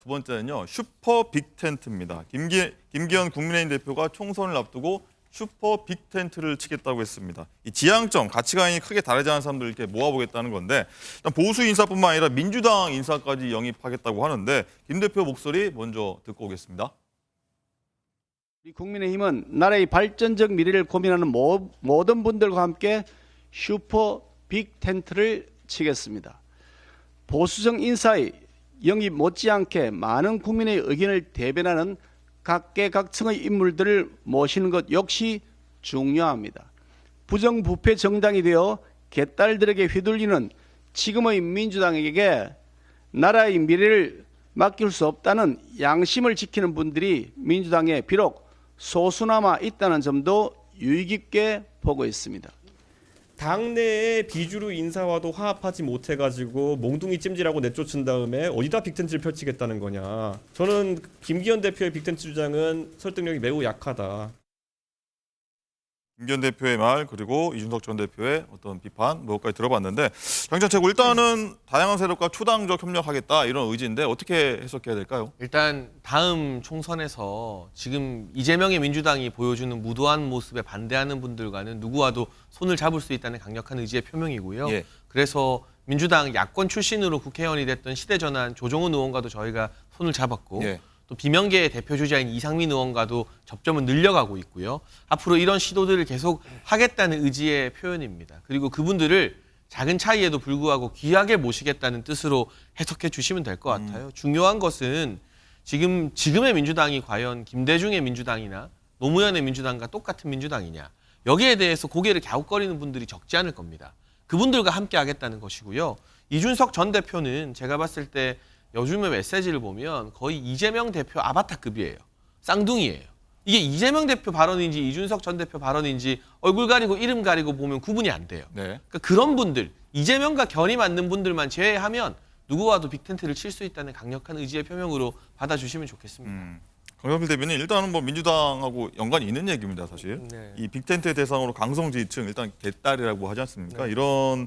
두 번째는요. 슈퍼 빅텐트입니다. 김기현 국민의힘 대표가 총선을 앞두고 슈퍼 빅텐트를 치겠다고 했습니다. 이 지향점, 가치관이 크게 다르지 않은 사람들을 이렇게 모아보겠다는 건데 일단 보수 인사뿐만 아니라 민주당 인사까지 영입하겠다고 하는데 김 대표 목소리 먼저 듣고 오겠습니다. 우리 국민의힘은 나라의 발전적 미래를 고민하는 모든 분들과 함께 슈퍼 빅텐트를 치겠습니다. 보수적 인사의 영입 못지않게 많은 국민의 의견을 대변하는 각계각층의 인물들을 모시는 것 역시 중요합니다. 부정부패 정당이 되어 개딸들에게 휘둘리는 지금의 민주당에게 나라의 미래를 맡길 수 없다는 양심을 지키는 분들이 민주당에 비록 소수나마 있다는 점도 유의 깊게 보고 있습니다. 당내의 비주류 인사와도 화합하지 못해가지고 몽둥이 찜질하고 내쫓은 다음에 어디다 빅텐트를 펼치겠다는 거냐. 저는 김기현 대표의 빅텐트 주장은 설득력이 매우 약하다. 김기현 대표의 말 그리고 이준석 전 대표의 어떤 비판 뭐까지 들어봤는데 장전 최고 일단은 다양한 세력과 초당적 협력하겠다 이런 의지인데 어떻게 해석해야 될까요? 일단 다음 총선에서 지금 이재명의 민주당이 보여주는 무도한 모습에 반대하는 분들과는 누구와도 손을 잡을 수 있다는 강력한 의지의 표명이고요. 예. 그래서 민주당 야권 출신으로 국회의원이 됐던 시대전환 조정훈 의원과도 저희가 손을 잡았고 예. 또 비명계의 대표 주자인 이상민 의원과도 접점은 늘려가고 있고요. 앞으로 이런 시도들을 계속 하겠다는 의지의 표현입니다. 그리고 그분들을 작은 차이에도 불구하고 귀하게 모시겠다는 뜻으로 해석해 주시면 될 것 같아요. 중요한 것은 지금의 민주당이 과연 김대중의 민주당이나 노무현의 민주당과 똑같은 민주당이냐. 여기에 대해서 고개를 갸웃거리는 분들이 적지 않을 겁니다. 그분들과 함께 하겠다는 것이고요. 이준석 전 대표는 제가 봤을 때 요즘의 메시지를 보면 거의 이재명 대표 아바타급이에요. 쌍둥이에요. 이게 이재명 대표 발언인지 이준석 전 대표 발언인지 얼굴 가리고 이름 가리고 보면 구분이 안 돼요. 네. 그러니까 그런 분들, 이재명과 결이 맞는 분들만 제외하면 누구와도 빅텐트를 칠 수 있다는 강력한 의지의 표명으로 받아주시면 좋겠습니다. 강병필 대변인 일단은 뭐 민주당하고 연관이 있는 얘기입니다, 사실. 네. 이 빅텐트 대상으로 강성지지층 일단 개딸이라고 하지 않습니까? 네. 이런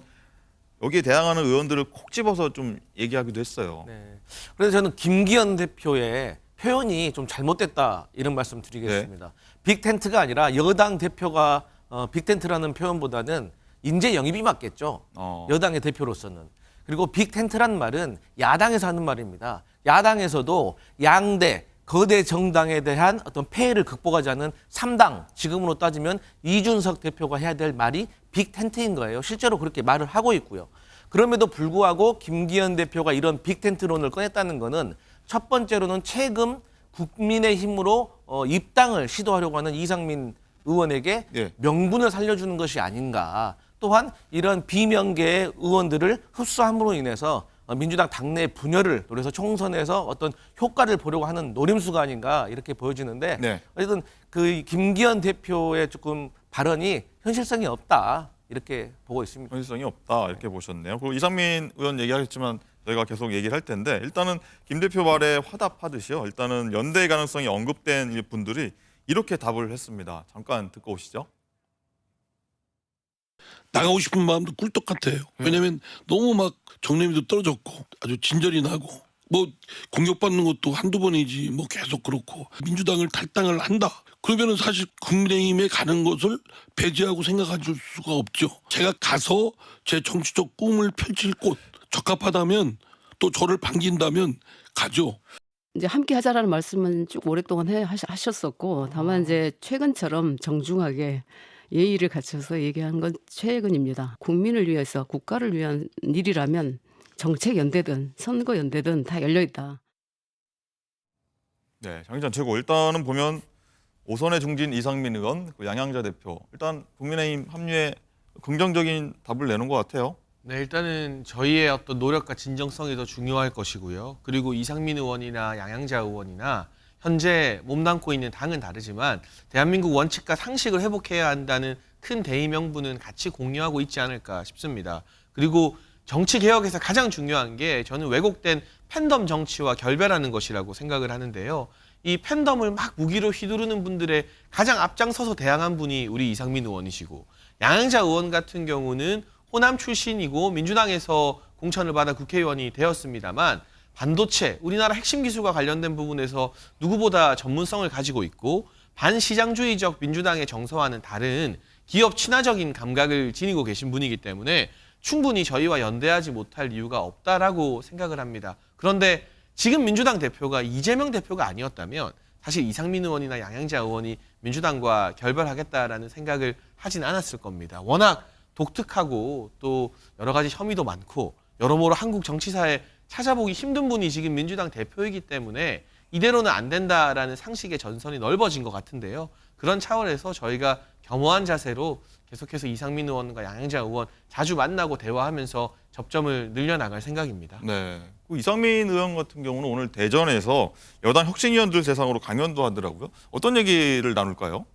여기에 대항하는 의원들을 콕 집어서 좀 얘기하기도 했어요. 네. 그래서 저는 김기현 대표의 표현이 좀 잘못됐다 이런 말씀 드리겠습니다. 빅텐트가 아니라 여당 대표가 빅텐트라는 표현보다는 인재 영입이 맞겠죠. 여당의 대표로서는. 그리고 빅텐트라는 말은 야당에서 하는 말입니다. 야당에서도 양대 거대 정당에 대한 어떤 폐해를 극복하지 않은 3당, 지금으로 따지면 이준석 대표가 해야 될 말이 빅텐트인 거예요. 실제로 그렇게 말을 하고 있고요. 그럼에도 불구하고 김기현 대표가 이런 빅텐트론을 꺼냈다는 거는 첫 번째로는 최근 국민의힘으로 입당을 시도하려고 하는 이상민 의원에게 예. 명분을 살려주는 것이 아닌가. 또한 이런 비명계의 의원들을 흡수함으로 인해서 민주당 당내 분열을 노려서 총선에서 어떤 효과를 보려고 하는 노림수가 아닌가 이렇게 보여지는데 네. 어쨌든 그 김기현 대표의 조금 발언이 현실성이 없다 이렇게 보고 있습니다. 현실성이 없다 이렇게 보셨네요. 그리고 이상민 의원 얘기하겠지만 저희가 계속 얘기를 할 텐데 일단은 김 대표 말에 화답하듯이요. 일단은 연대 가능성이 언급된 분들이 이렇게 답을 했습니다. 잠깐 듣고 오시죠. 나가고 싶은 마음도 꿀떡 같아요. 왜냐면 너무 막 정념이도 떨어졌고 아주 진절이 나고 뭐 공격받는 것도 한두 번이지 뭐 계속 그렇고 민주당을 탈당을 한다. 그러면은 사실 국민의힘에 가는 것을 배제하고 생각할 수가 없죠. 제가 가서 제 정치적 꿈을 펼칠 곳 적합하다면 또 저를 반긴다면 가죠. 이제 함께 하자라는 말씀은 쭉 오랫동안 하셨었고 다만 이제 최근처럼 정중하게 예의를 갖춰서 얘기한 건 최근입니다. 국민을 위해서 국가를 위한 일이라면 정책 연대든 선거 연대든 다 열려 있다. 네, 장기전 최고. 일단은 보면 오선의 중진 이상민 의원, 그 양양자 대표. 일단 국민의힘 합류에 긍정적인 답을 내는 것 같아요. 네, 일단은 저희의 어떤 노력과 진정성이 더 중요할 것이고요. 그리고 이상민 의원이나 양양자 의원이나 현재 몸담고 있는 당은 다르지만 대한민국 원칙과 상식을 회복해야 한다는 큰 대의 명분은 같이 공유하고 있지 않을까 싶습니다. 그리고 정치 개혁에서 가장 중요한 게 저는 왜곡된 팬덤 정치와 결별하는 것이라고 생각을 하는데요. 이 팬덤을 막 무기로 휘두르는 분들의 가장 앞장서서 대항한 분이 우리 이상민 의원이시고 양양자 의원 같은 경우는 호남 출신이고 민주당에서 공천을 받아 국회의원이 되었습니다만 반도체, 우리나라 핵심 기술과 관련된 부분에서 누구보다 전문성을 가지고 있고 반시장주의적 민주당의 정서와는 다른 기업 친화적인 감각을 지니고 계신 분이기 때문에 충분히 저희와 연대하지 못할 이유가 없다라고 생각을 합니다. 그런데 지금 민주당 대표가 이재명 대표가 아니었다면 사실 이상민 의원이나 양양자 의원이 민주당과 결별하겠다라는 생각을 하진 않았을 겁니다. 워낙 독특하고 또 여러 가지 혐의도 많고 여러모로 한국 정치사에 찾아보기 힘든 분이 지금 민주당 대표이기 때문에 이대로는 안 된다라는 상식의 전선이 넓어진 것 같은데요. 그런 차원에서 저희가 겸허한 자세로 계속해서 이상민 의원과 양양자 의원 자주 만나고 대화하면서 접점을 늘려나갈 생각입니다. 네. 그 이상민 의원 같은 경우는 오늘 대전에서 여당 혁신위원들 대상으로 강연도 하더라고요. 어떤 얘기를 나눌까요?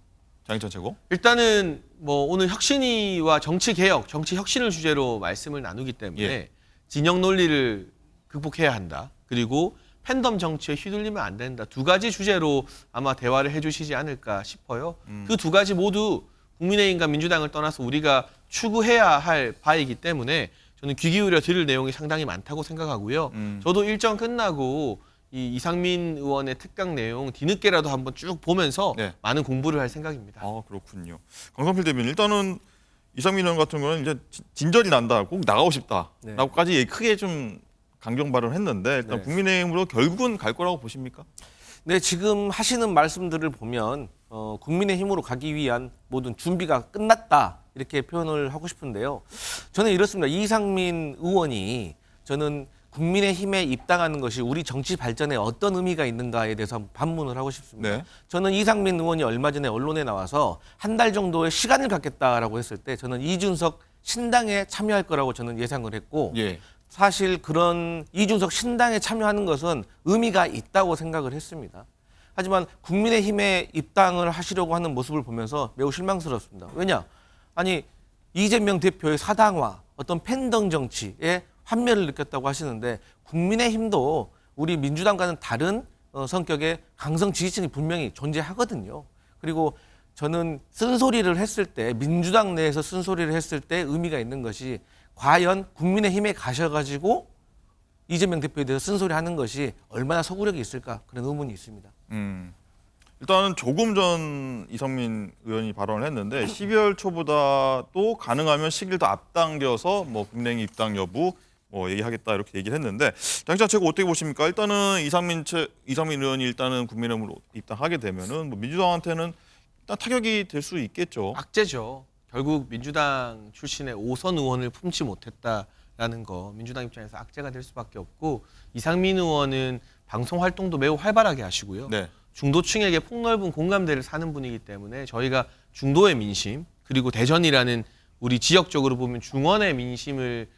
장희찬 최고. 일단은 뭐 오늘 혁신위와 정치 개혁, 정치 혁신을 주제로 말씀을 나누기 때문에 예. 진영 논리를 극복해야 한다. 그리고 팬덤 정치에 휘둘리면 안 된다. 두 가지 주제로 아마 대화를 해주시지 않을까 싶어요. 그 두 가지 모두 국민의힘과 민주당을 떠나서 우리가 추구해야 할 바이기 때문에 저는 귀 기울여 들을 내용이 상당히 많다고 생각하고요. 저도 일정 끝나고 이 이상민 의원의 특강 내용 뒤늦게라도 한번 쭉 보면서 네. 많은 공부를 할 생각입니다. 아, 그렇군요. 강성필 대변인, 일단은 이상민 의원 같은 경우는 이제 진절이 난다, 꼭 나가고 싶다라고까지 크게 좀 강경 발언을 했는데 일단 네. 국민의힘으로 결국은 갈 거라고 보십니까? 네, 지금 하시는 말씀들을 보면 국민의힘으로 가기 위한 모든 준비가 끝났다 이렇게 표현을 하고 싶은데요. 저는 이렇습니다. 이상민 의원이 저는 국민의힘에 입당하는 것이 우리 정치 발전에 어떤 의미가 있는가에 대해서 한번 반문을 하고 싶습니다. 네. 저는 이상민 의원이 얼마 전에 언론에 나와서 한 달 정도의 시간을 갖겠다라고 했을 때 저는 이준석 신당에 참여할 거라고 저는 예상을 했고 예. 사실 그런 이준석 신당에 참여하는 것은 의미가 있다고 생각을 했습니다. 하지만 국민의힘에 입당을 하시려고 하는 모습을 보면서 매우 실망스럽습니다. 왜냐? 아니 이재명 대표의 사당화, 어떤 팬덤 정치에 환멸을 느꼈다고 하시는데 국민의힘도 우리 민주당과는 다른 성격의 강성 지지층이 분명히 존재하거든요. 그리고 저는 쓴소리를 했을 때 민주당 내에서 쓴소리를 했을 때 의미가 있는 것이 과연 국민의힘에 가셔가지고 이재명 대표에 대해서 쓴소리하는 것이 얼마나 서구력이 있을까 그런 의문이 있습니다. 일단은 조금 전 이상민 의원이 발언을 했는데 12월 초보다 또 가능하면 시기를 더 앞당겨서 뭐 국민의힘 입당 여부 뭐 얘기하겠다 이렇게 얘기를 했는데 장희찬 최고 어떻게 보십니까? 일단은 이상민 의원이 일단은 국민의힘으로 입당하게 되면은 뭐 민주당한테는 일단 타격이 될 수 있겠죠. 악재죠. 결국 민주당 출신의 5선 의원을 품지 못했다라는 거 민주당 입장에서 악재가 될 수밖에 없고 이상민 의원은 방송 활동도 매우 활발하게 하시고요. 네. 중도층에게 폭넓은 공감대를 사는 분이기 때문에 저희가 중도의 민심 그리고 대전이라는 우리 지역적으로 보면 중원의 민심을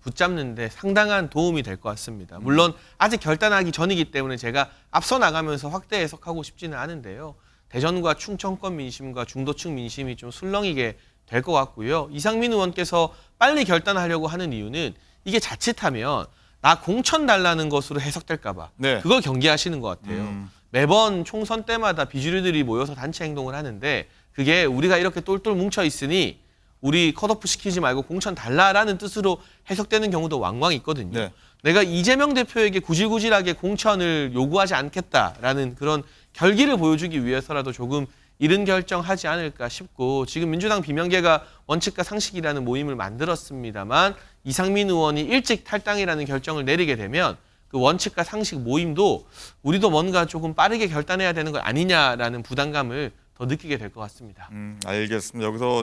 붙잡는 데 상당한 도움이 될 것 같습니다. 물론 아직 결단하기 전이기 때문에 제가 앞서 나가면서 확대 해석하고 싶지는 않은데요. 대전과 충청권 민심과 중도층 민심이 좀 술렁이게 될 것 같고요. 이상민 의원께서 빨리 결단하려고 하는 이유는 이게 자칫하면 나 공천 달라는 것으로 해석될까 봐 네. 그걸 경계하시는 것 같아요. 매번 총선 때마다 비주류들이 모여서 단체 행동을 하는데 그게 우리가 이렇게 똘똘 뭉쳐 있으니 우리 컷오프 시키지 말고 공천 달라라는 뜻으로 해석되는 경우도 왕왕 있거든요. 네. 내가 이재명 대표에게 구질구질하게 공천을 요구하지 않겠다라는 그런 결기를 보여주기 위해서라도 조금 이른 결정하지 않을까 싶고 지금 민주당 비명계가 원칙과 상식이라는 모임을 만들었습니다만 이상민 의원이 일찍 탈당이라는 결정을 내리게 되면 그 원칙과 상식 모임도 우리도 뭔가 조금 빠르게 결단해야 되는 거 아니냐라는 부담감을 더 느끼게 될 것 같습니다. 알겠습니다. 여기서